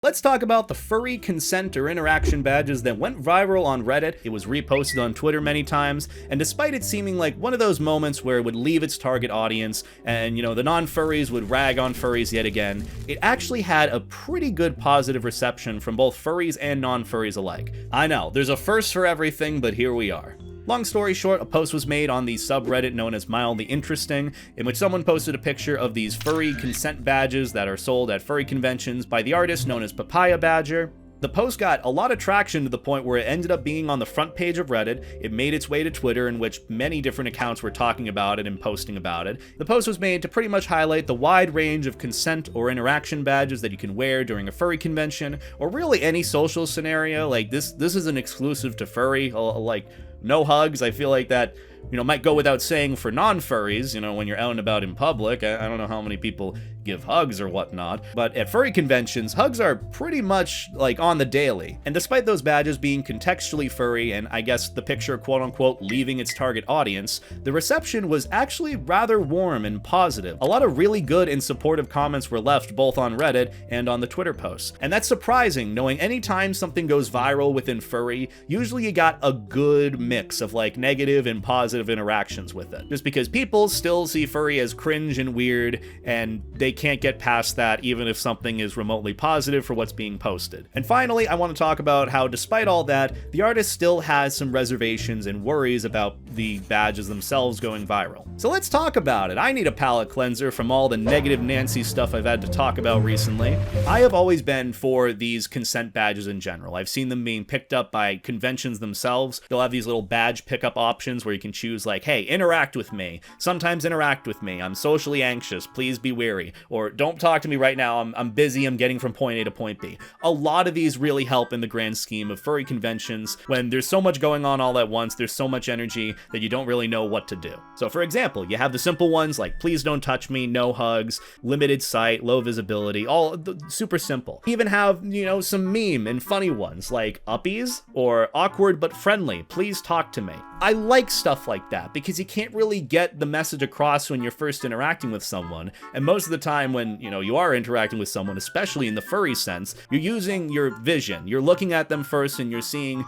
Let's talk about the furry consent or interaction badges that went viral on Reddit. It was reposted on Twitter many times, and despite it seeming like one of those moments where it would leave its target audience and, the non-furries would rag on furries yet again, it actually had a pretty good positive reception from both furries and non-furries alike. I know, there's a first for everything, but here we are. Long story short, a post was made on the subreddit known as Mildly Interesting, in which someone posted a picture of these furry consent badges that are sold at furry conventions by the artist known as Papaya Badger. The post got a lot of traction to the point where it ended up being on the front page of Reddit. It made its way to Twitter, in which many different accounts were talking about it and posting about it. The post was made to pretty much highlight the wide range of consent or interaction badges that you can wear during a furry convention, or really any social scenario. Like this isn't exclusive to furry, like no hugs. I feel like that, might go without saying for non-furries, when you're out and about in public. I don't know how many people give hugs or whatnot, but at furry conventions, hugs are pretty much like on the daily. And despite those badges being contextually furry and I guess the picture quote-unquote leaving its target audience, the reception was actually rather warm and positive. A lot of really good and supportive comments were left both on Reddit and on the Twitter posts. And that's surprising, knowing anytime something goes viral within furry, usually you got a good mix of like negative and positive interactions with it. Just because people still see furry as cringe and weird, and they can't get past that even if something is remotely positive for what's being posted. And finally, I want to talk about how despite all that, the artist still has some reservations and worries about the badges themselves going viral. So let's talk about it. I need a palate cleanser from all the negative Nancy stuff I've had to talk about recently. I have always been for these consent badges in general. I've seen them being picked up by conventions themselves. They'll have these little badge pickup options where you can choose like, hey, interact with me. Sometimes interact with me. I'm socially anxious. Please be wary. Or don't talk to me right now. I'm busy. I'm getting from point A to point B. A lot of these really help in the grand scheme of furry conventions. When there's so much going on all at once, there's so much energy that you don't really know what to do. So for example, you have the simple ones like please don't touch me, no hugs, limited sight, low visibility, all super simple. You even have, some meme and funny ones like uppies or awkward but friendly, please talk to me. I like stuff like that because you can't really get the message across when you're first interacting with someone. And most of the time when, you are interacting with someone, especially in the furry sense, you're using your vision. You're looking at them first and you're seeing,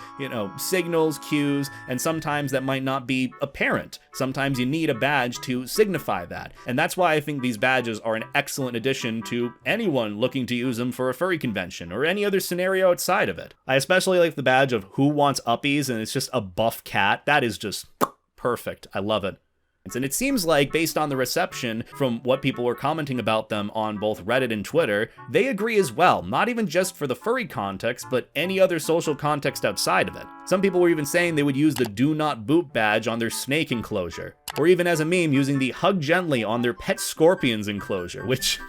signals, cues, and sometimes that might not be apparent. Sometimes you need a badge to signify that. And that's why I think these badges are an excellent addition to anyone looking to use them for a furry convention or any other scenario outside of it. I especially like the badge of who wants uppies and it's just a buff cat. That is just perfect. I love it. And it seems like, based on the reception from what people were commenting about them on both Reddit and Twitter, they agree as well, not even just for the furry context, but any other social context outside of it. Some people were even saying they would use the do not boop badge on their snake enclosure, or even as a meme using the hug gently on their pet scorpions enclosure, which...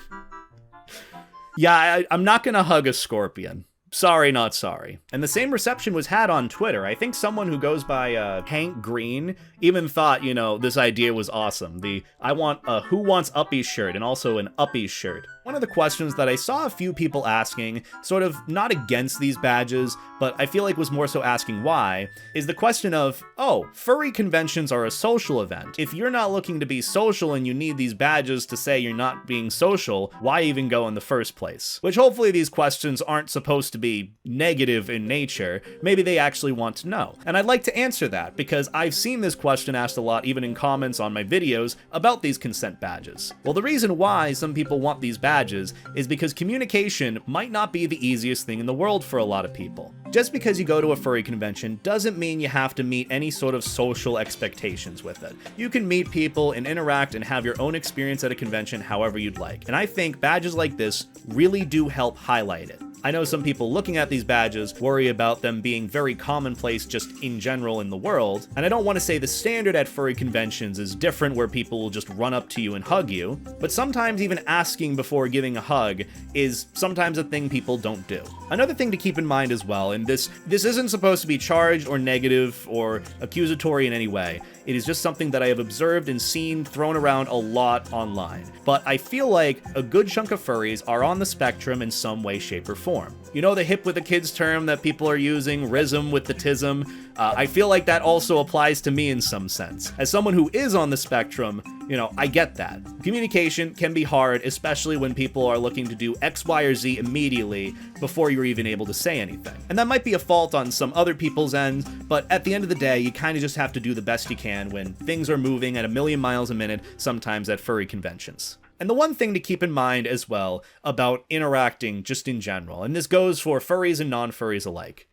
yeah, I'm not gonna hug a scorpion. Sorry, not sorry. And the same reception was had on Twitter. I think someone who goes by Hank Green even thought, this idea was awesome. I want a Who Wants Uppies shirt and also an Uppies shirt. One of the questions that I saw a few people asking, sort of not against these badges, but I feel like was more so asking why, is the question of, oh, furry conventions are a social event. If you're not looking to be social and you need these badges to say you're not being social, why even go in the first place? Which hopefully these questions aren't supposed to be negative in nature. Maybe they actually want to know. And I'd like to answer that because I've seen this question asked a lot even in comments on my videos about these consent badges. Well, the reason why some people want these badges is because communication might not be the easiest thing in the world for a lot of people. Just because you go to a furry convention doesn't mean you have to meet any sort of social expectations with it. You can meet people and interact and have your own experience at a convention however you'd like. And I think badges like this really do help highlight it. I know some people looking at these badges worry about them being very commonplace just in general in the world, and I don't want to say the standard at furry conventions is different where people will just run up to you and hug you, but sometimes even asking before giving a hug is sometimes a thing people don't do. Another thing to keep in mind as well, and this isn't supposed to be charged or negative or accusatory in any way, it is just something that I have observed and seen thrown around a lot online, but I feel like a good chunk of furries are on the spectrum in some way, shape, or form. form. You know the hip with the kids term that people are using, rism with the tism? I feel like that also applies to me in some sense. As someone who is on the spectrum, you know, I get that. Communication can be hard, especially when people are looking to do X, Y, or Z immediately before you're even able to say anything. And that might be a fault on some other people's end, but at the end of the day, you kind of just have to do the best you can when things are moving at a million miles a minute, sometimes at furry conventions. And the one thing to keep in mind as well about interacting just in general, and this goes for furries and non-furries alike,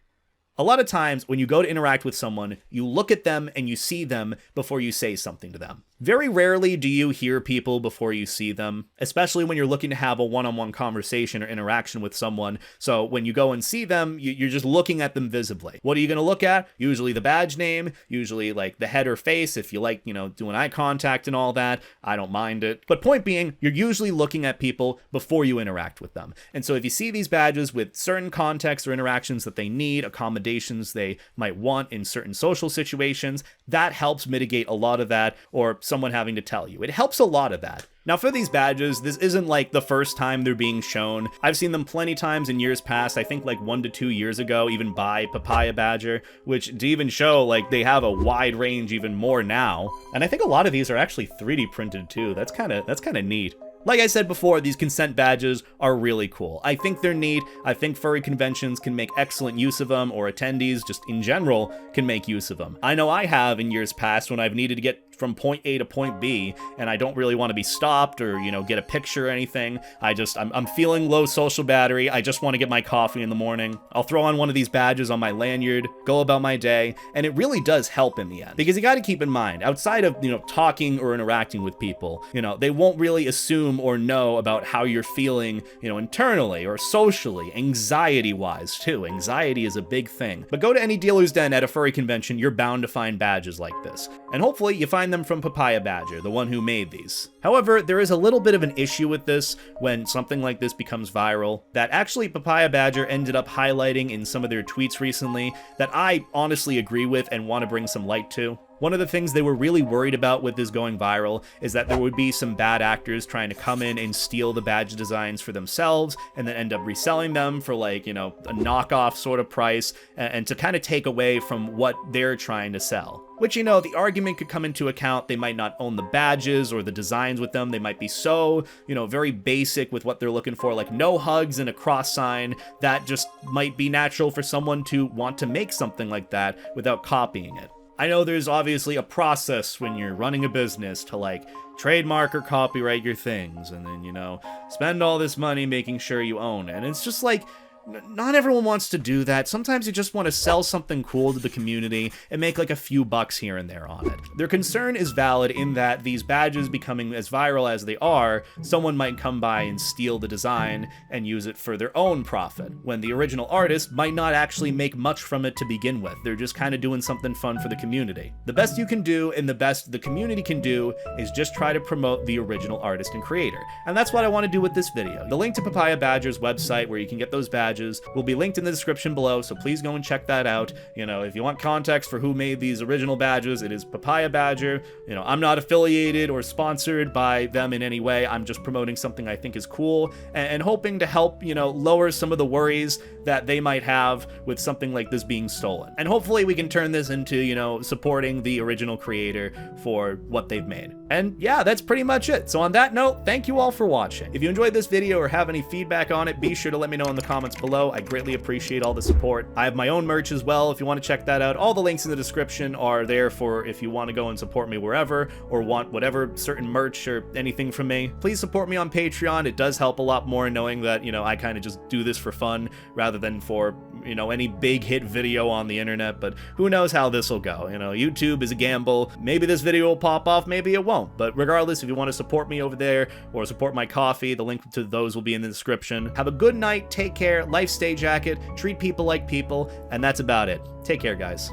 a lot of times when you go to interact with someone, you look at them and you see them before you say something to them. Very rarely do you hear people before you see them, especially when you're looking to have a one-on-one conversation or interaction with someone. So when you go and see them, you're just looking at them visibly. What are you going to look at? Usually the badge name, usually like the head or face, if you like, you know, doing eye contact and all that. I don't mind it. But point being, you're usually looking at people before you interact with them. And so if you see these badges with certain contexts or interactions that they need, accommodations they might want in certain social situations, that helps mitigate a lot of that, or someone having to tell you. It helps a lot of that. Now for these badges, this isn't like the first time they're being shown. I've seen them plenty times in years past, I think like 1 to 2 years ago, even by Papaya Badger, which to even show like they have a wide range even more now. And I think a lot of these are actually 3D printed too. That's kind of neat. Like I said before, these consent badges are really cool. I think they're neat. I think furry conventions can make excellent use of them, or attendees just in general can make use of them. I know I have in years past when I've needed to get from point A to point B, and I don't really want to be stopped or, you know, get a picture or anything. I'm feeling low social battery. I just want to get my coffee in the morning. I'll throw on one of these badges on my lanyard, go about my day, and it really does help in the end. Because you got to keep in mind, outside of, you know, talking or interacting with people, you know, they won't really assume or know about how you're feeling, you know, internally or socially, anxiety-wise too. Anxiety is a big thing. But go to any dealer's den at a furry convention, you're bound to find badges like this. And hopefully you find them from Papaya Badger, the one who made these. However, there is a little bit of an issue with this when something like this becomes viral, that actually Papaya Badger ended up highlighting in some of their tweets recently that I honestly agree with and want to bring some light to. One of the things they were really worried about with this going viral is that there would be some bad actors trying to come in and steal the badge designs for themselves and then end up reselling them for, like, you know, a knockoff sort of price, and to kind of take away from what they're trying to sell. Which, you know, the argument could come into account. They might not own the badges or the designs with them. They might be so, you know, very basic with what they're looking for, like no hugs and a cross sign. That just might be natural for someone to want to make something like that without copying it. I know there's obviously a process when you're running a business to, like, trademark or copyright your things and then, you know, spend all this money making sure you own it. And it's just like, not everyone wants to do that. Sometimes you just want to sell something cool to the community and make like a few bucks here and there on it. Their concern is valid in that these badges becoming as viral as they are, someone might come by and steal the design and use it for their own profit, when the original artist might not actually make much from it to begin with. They're just kind of doing something fun for the community. The best you can do and the best the community can do is just try to promote the original artist and creator. And that's what I want to do with this video. The link to Papaya Badger's website where you can get those badges will be linked in the description below, so please go and check that out. You know, if you want context for who made these original badges, it is Papaya Badger. You know, I'm not affiliated or sponsored by them in any way. I'm just promoting something I think is cool and hoping to help, you know, lower some of the worries that they might have with something like this being stolen. And hopefully we can turn this into, you know, supporting the original creator for what they've made. And yeah, that's pretty much it. So on that note, thank you all for watching. If you enjoyed this video or have any feedback on it, be sure to let me know in the comments below. I greatly appreciate all the support. I have my own merch as well if you want to check that out. All the links in the description are there for if you want to go and support me wherever, or want whatever certain merch or anything from me. Please support me on Patreon. It does help a lot more knowing that, you know, I kind of just do this for fun rather than for, you know, any big hit video on the internet. But who knows how this will go. You know, YouTube is a gamble. Maybe this video will pop off, maybe it won't. But regardless, if you want to support me over there or support my coffee, the link to those will be in the description. Have a good night, take care, life stay jacket, treat people like people, and that's about it. Take care, guys.